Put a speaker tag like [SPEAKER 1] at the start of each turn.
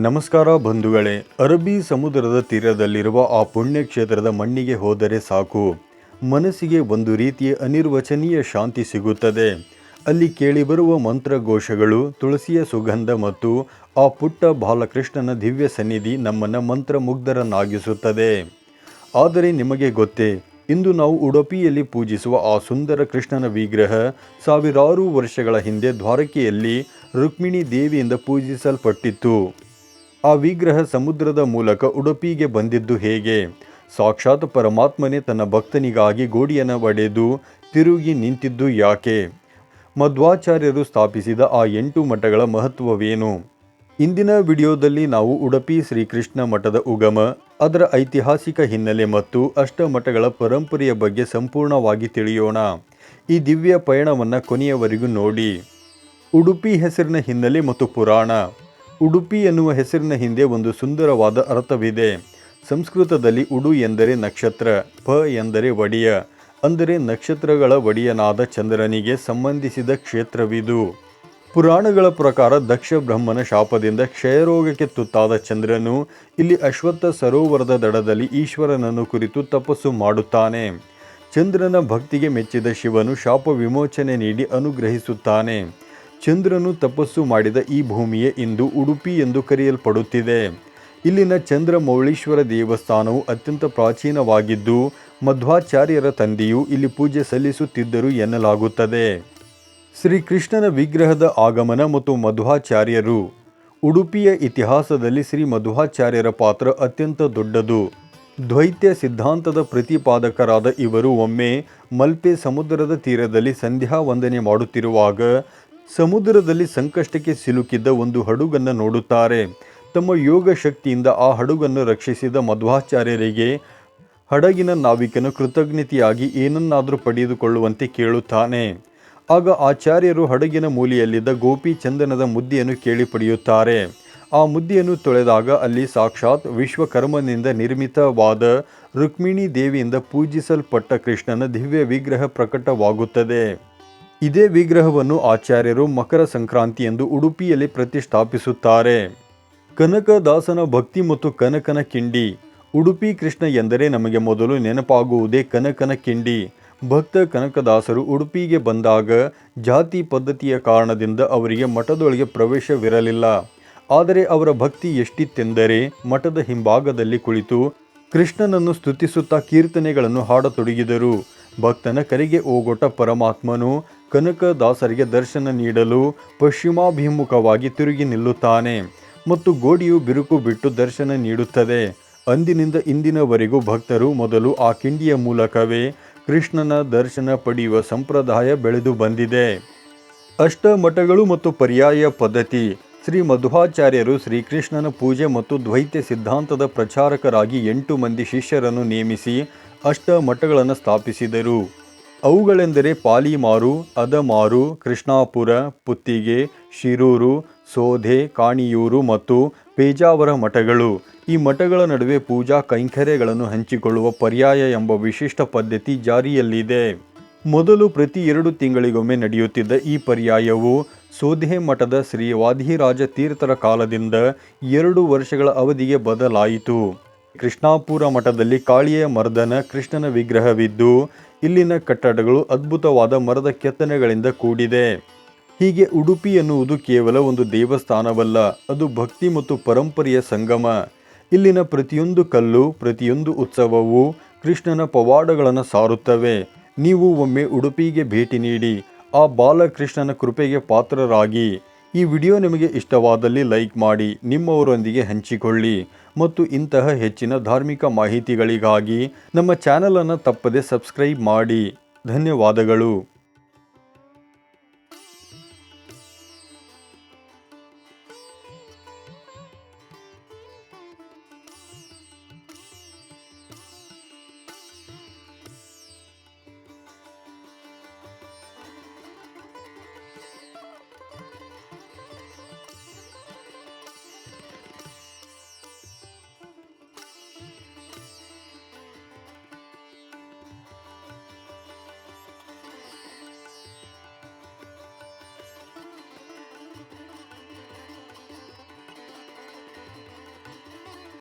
[SPEAKER 1] ನಮಸ್ಕಾರ ಬಂಧುಗಳೇ. ಅರಬ್ಬಿ ಸಮುದ್ರದ ತೀರದಲ್ಲಿರುವ ಆ ಪುಣ್ಯಕ್ಷೇತ್ರದ ಮಣ್ಣಿಗೆ ಹೋದರೆ ಸಾಕು, ಮನಸ್ಸಿಗೆ ಒಂದು ರೀತಿಯ ಅನಿರ್ವಚನೀಯ ಶಾಂತಿ ಸಿಗುತ್ತದೆ. ಅಲ್ಲಿ ಕೇಳಿಬರುವ ಮಂತ್ರಘೋಷಗಳು, ತುಳಸಿಯ ಸುಗಂಧ ಮತ್ತು ಆ ಪುಟ್ಟ ಬಾಲಕೃಷ್ಣನ ದಿವ್ಯ ಸನ್ನಿಧಿ ನಮ್ಮನ್ನು ಮಂತ್ರಮುಗ್ಧರನ್ನಾಗಿಸುತ್ತದೆ. ಆದರೆ ನಿಮಗೆ ಗೊತ್ತೇ, ಇಂದು ನಾವು ಉಡುಪಿಯಲ್ಲಿ ಪೂಜಿಸುವ ಆ ಸುಂದರ ಕೃಷ್ಣನ ವಿಗ್ರಹ ಸಾವಿರಾರು ವರ್ಷಗಳ ಹಿಂದೆ ದ್ವಾರಕೆಯಲ್ಲಿ ರುಕ್ಮಿಣಿ ದೇವಿಯಿಂದ ಪೂಜಿಸಲ್ಪಟ್ಟಿತ್ತು. ಆ ವಿಗ್ರಹ ಸಮುದ್ರದ ಮೂಲಕ ಉಡುಪಿಗೆ ಬಂದಿದ್ದು ಹೇಗೆ? ಸಾಕ್ಷಾತ್ ಪರಮಾತ್ಮನೇ ತನ್ನ ಭಕ್ತನಿಗಾಗಿ ಗೋಡಿಯನ್ನು ಒಡೆದು ತಿರುಗಿ ನಿಂತಿದ್ದು ಯಾಕೆ? ಮಧ್ವಾಚಾರ್ಯರು ಸ್ಥಾಪಿಸಿದ ಆ 8 ಮಠಗಳ ಮಹತ್ವವೇನು? ಇಂದಿನ ವಿಡಿಯೋದಲ್ಲಿ ನಾವು ಉಡುಪಿ ಶ್ರೀಕೃಷ್ಣ ಮಠದ ಉಗಮ, ಅದರ ಐತಿಹಾಸಿಕ ಹಿನ್ನೆಲೆ ಮತ್ತು ಅಷ್ಟಮಠಗಳ ಪರಂಪರೆಯ ಬಗ್ಗೆ ಸಂಪೂರ್ಣವಾಗಿ ತಿಳಿಯೋಣ. ಈ ದಿವ್ಯ ಪಯಣವನ್ನು ಕೊನೆಯವರೆಗೂ ನೋಡಿ. ಉಡುಪಿ ಹೆಸರಿನ ಹಿನ್ನೆಲೆ ಮತ್ತು ಪುರಾಣ. ಉಡುಪಿ ಎನ್ನುವ ಹೆಸರಿನ ಹಿಂದೆ ಒಂದು ಸುಂದರವಾದ ಅರ್ಥವಿದೆ. ಸಂಸ್ಕೃತದಲ್ಲಿ ಉಡು ಎಂದರೆ ನಕ್ಷತ್ರ, ಪ ಎಂದರೆ ಒಡೆಯ, ಅಂದರೆ ನಕ್ಷತ್ರಗಳ ಒಡೆಯನಾದ ಚಂದ್ರನಿಗೆ ಸಂಬಂಧಿಸಿದ ಕ್ಷೇತ್ರವಿದು. ಪುರಾಣಗಳ ಪ್ರಕಾರ ದಕ್ಷ ಬ್ರಹ್ಮನ ಶಾಪದಿಂದ ಕ್ಷಯರೋಗಕ್ಕೆ ತುತ್ತಾದ ಚಂದ್ರನು ಇಲ್ಲಿ ಅಶ್ವತ್ಥ ಸರೋವರದ ದಡದಲ್ಲಿ ಈಶ್ವರನನ್ನು ಕುರಿತು ತಪಸ್ಸು ಮಾಡುತ್ತಾನೆ. ಚಂದ್ರನ ಭಕ್ತಿಗೆ ಮೆಚ್ಚಿದ ಶಿವನು ಶಾಪ ವಿಮೋಚನೆ ನೀಡಿ ಅನುಗ್ರಹಿಸುತ್ತಾನೆ. ಚಂದ್ರನು ತಪಸ್ಸು ಮಾಡಿದ ಈ ಭೂಮಿಯೇ ಇಂದು ಉಡುಪಿ ಎಂದು ಕರೆಯಲ್ಪಡುತ್ತಿದೆ. ಇಲ್ಲಿನ ಚಂದ್ರಮೌಳೀಶ್ವರ ದೇವಸ್ಥಾನವು ಅತ್ಯಂತ ಪ್ರಾಚೀನವಾಗಿದ್ದು, ಮಧ್ವಾಚಾರ್ಯರ ತಂದೆಯು ಇಲ್ಲಿ ಪೂಜೆ ಸಲ್ಲಿಸುತ್ತಿದ್ದರು ಎನ್ನಲಾಗುತ್ತದೆ. ಶ್ರೀಕೃಷ್ಣನ ವಿಗ್ರಹದ ಆಗಮನ ಮತ್ತು ಮಧ್ವಾಚಾರ್ಯರು. ಉಡುಪಿಯ ಇತಿಹಾಸದಲ್ಲಿ ಶ್ರೀ ಮಧ್ವಾಚಾರ್ಯರ ಪಾತ್ರ ಅತ್ಯಂತ ದೊಡ್ಡದು. ದ್ವೈತ ಸಿದ್ಧಾಂತದ ಪ್ರತಿಪಾದಕರಾದ ಇವರು ಒಮ್ಮೆ ಮಲ್ಪೆ ಸಮುದ್ರದ ತೀರದಲ್ಲಿ ಸಂಧ್ಯಾ ವಂದನೆ ಮಾಡುತ್ತಿರುವಾಗ ಸಮುದ್ರದಲ್ಲಿ ಸಂಕಷ್ಟಕ್ಕೆ ಸಿಲುಕಿದ್ದ ಒಂದು ಹಡಗನ್ನು ನೋಡುತ್ತಾರೆ. ತಮ್ಮ ಯೋಗ ಶಕ್ತಿಯಿಂದ ಆ ಹಡಗನ್ನು ರಕ್ಷಿಸಿದ ಮಧ್ವಾಚಾರ್ಯರಿಗೆ ಹಡಗಿನ ನಾವಿಕನು ಕೃತಜ್ಞತೆಯಾಗಿ ಏನನ್ನಾದರೂ ಪಡೆದುಕೊಳ್ಳುವಂತೆ ಕೇಳುತ್ತಾನೆ. ಆಗ ಆಚಾರ್ಯರು ಹಡಗಿನ ಮೂಲೆಯಲ್ಲಿದ್ದ ಗೋಪಿ ಚಂದನದ ಮುದ್ದೆಯನ್ನು ಕೇಳಿ ಪಡೆಯುತ್ತಾರೆ. ಆ ಮುದ್ದೆಯನ್ನು ತೊಳೆದಾಗ ಅಲ್ಲಿ ಸಾಕ್ಷಾತ್ ವಿಶ್ವಕರ್ಮನಿಂದ ನಿರ್ಮಿತವಾದ ರುಕ್ಮಿಣಿ ದೇವಿಯಿಂದ ಪೂಜಿಸಲ್ಪಟ್ಟ ಕೃಷ್ಣನ ದಿವ್ಯ ವಿಗ್ರಹ ಪ್ರಕಟವಾಗುತ್ತದೆ. ಇದೇ ವಿಗ್ರಹವನ್ನು ಆಚಾರ್ಯರು ಮಕರ ಸಂಕ್ರಾಂತಿ ಎಂದು ಉಡುಪಿಯಲ್ಲಿ ಪ್ರತಿಷ್ಠಾಪಿಸುತ್ತಾರೆ. ಕನಕದಾಸನ ಭಕ್ತಿ ಮತ್ತು ಕನಕನ ಕಿಂಡಿ. ಉಡುಪಿ ಕೃಷ್ಣ ಎಂದರೆ ನಮಗೆ ಮೊದಲು ನೆನಪಾಗುವುದೇ ಕನಕನ ಕಿಂಡಿ. ಭಕ್ತ ಕನಕದಾಸರು ಉಡುಪಿಗೆ ಬಂದಾಗ ಜಾತಿ ಪದ್ಧತಿಯ ಕಾರಣದಿಂದ ಅವರಿಗೆ ಮಠದೊಳಗೆ ಪ್ರವೇಶವಿರಲಿಲ್ಲ. ಆದರೆ ಅವರ ಭಕ್ತಿ ಎಷ್ಟಿತ್ತೆಂದರೆ ಮಠದ ಹಿಂಭಾಗದಲ್ಲಿ ಕುಳಿತು ಕೃಷ್ಣನನ್ನು ಸ್ತುತಿಸುತ್ತಾ ಕೀರ್ತನೆಗಳನ್ನು ಹಾಡತೊಡಗಿದರು. ಭಕ್ತನ ಕರೆಗೆ ಓಗೊಟ್ಟ ಪರಮಾತ್ಮನು ಕನಕದಾಸರಿಗೆ ದರ್ಶನ ನೀಡಲು ಪಶ್ಚಿಮಾಭಿಮುಖವಾಗಿ ತಿರುಗಿ ನಿಲ್ಲುತ್ತಾನೆ ಮತ್ತು ಗೋಡೆಯು ಬಿರುಕು ಬಿಟ್ಟು ದರ್ಶನ ನೀಡುತ್ತದೆ. ಅಂದಿನಿಂದ ಇಂದಿನವರೆಗೂ ಭಕ್ತರು ಮೊದಲು ಆ ಕಿಂಡಿಯ ಮೂಲಕವೇ ಕೃಷ್ಣನ ದರ್ಶನ ಪಡೆಯುವ ಸಂಪ್ರದಾಯ ಬೆಳೆದು ಬಂದಿದೆ. ಅಷ್ಟಮಠಗಳು ಮತ್ತು ಪರ್ಯಾಯ ಪದ್ಧತಿ. ಶ್ರೀ ಮಧ್ವಾಚಾರ್ಯರು ಶ್ರೀಕೃಷ್ಣನ ಪೂಜೆ ಮತ್ತು ದ್ವೈತ ಸಿದ್ಧಾಂತದ ಪ್ರಚಾರಕರಾಗಿ 8 ಮಂದಿ ಶಿಷ್ಯರನ್ನು ನೇಮಿಸಿ ಅಷ್ಟಮಠಗಳನ್ನು ಸ್ಥಾಪಿಸಿದರು. ಅವುಗಳೆಂದರೆ ಪಾಲಿಮಾರು, ಅದಮಾರು, ಕೃಷ್ಣಾಪುರ, ಪುತ್ತಿಗೆ, ಶಿರೂರು, ಸೋಧೆ, ಕಾಣಿಯೂರು ಮತ್ತು ಪೇಜಾವರ ಮಠಗಳು. ಈ ಮಠಗಳ ನಡುವೆ ಪೂಜಾ ಕೈಂಕರ್ಯಗಳನ್ನು ಹಂಚಿಕೊಳ್ಳುವ ಪರ್ಯಾಯ ಎಂಬ ವಿಶಿಷ್ಟ ಪದ್ಧತಿ ಜಾರಿಯಲ್ಲಿದೆ. ಮೊದಲು ಪ್ರತಿ 2 ತಿಂಗಳಿಗೊಮ್ಮೆ ನಡೆಯುತ್ತಿದ್ದ ಈ ಪರ್ಯಾಯವು ಸೋಧೆ ಮಠದ ಶ್ರೀ ವಾದಿರಾಜ ತೀರ್ಥರ ಕಾಲದಿಂದ 2 ವರ್ಷಗಳ ಅವಧಿಗೆ ಬದಲಾಯಿತು. ಕೃಷ್ಣಾಪುರ ಮಠದಲ್ಲಿ ಕಾಳಿಯ ಮರ್ದನ ಕೃಷ್ಣನ ವಿಗ್ರಹವಿದ್ದು, ಇಲ್ಲಿನ ಕಟ್ಟಡಗಳು ಅದ್ಭುತವಾದ ಮರದ ಕೆತ್ತನೆಗಳಿಂದ ಕೂಡಿದೆ. ಹೀಗೆ ಉಡುಪಿ ಎನ್ನುವುದು ಕೇವಲ ಒಂದು ದೇವಸ್ಥಾನವಲ್ಲ, ಅದು ಭಕ್ತಿ ಮತ್ತು ಪರಂಪರೆಯ ಸಂಗಮ. ಇಲ್ಲಿನ ಪ್ರತಿಯೊಂದು ಕಲ್ಲು, ಪ್ರತಿಯೊಂದು ಉತ್ಸವವು ಕೃಷ್ಣನ ಪವಾಡಗಳನ್ನು ಸಾರುತ್ತವೆ. ನೀವು ಒಮ್ಮೆ ಉಡುಪಿಗೆ ಭೇಟಿ ನೀಡಿ ಆ ಬಾಲಕೃಷ್ಣನ ಕೃಪೆಗೆ ಪಾತ್ರರಾಗಿ. ಈ ವಿಡಿಯೋ ನಿಮಗೆ ಇಷ್ಟವಾದಲ್ಲಿ ಲೈಕ್ ಮಾಡಿ, ನಿಮ್ಮವರೊಂದಿಗೆ ಹಂಚಿಕೊಳ್ಳಿ ಮತ್ತು ಇಂತಹ ಹೆಚ್ಚಿನ ಧಾರ್ಮಿಕ ಮಾಹಿತಿಗಳಿಗಾಗಿ ನಮ್ಮ ಚಾನಲನ್ನು ತಪ್ಪದೆ ಸಬ್ಸ್ಕ್ರೈಬ್ ಮಾಡಿ. ಧನ್ಯವಾದಗಳು.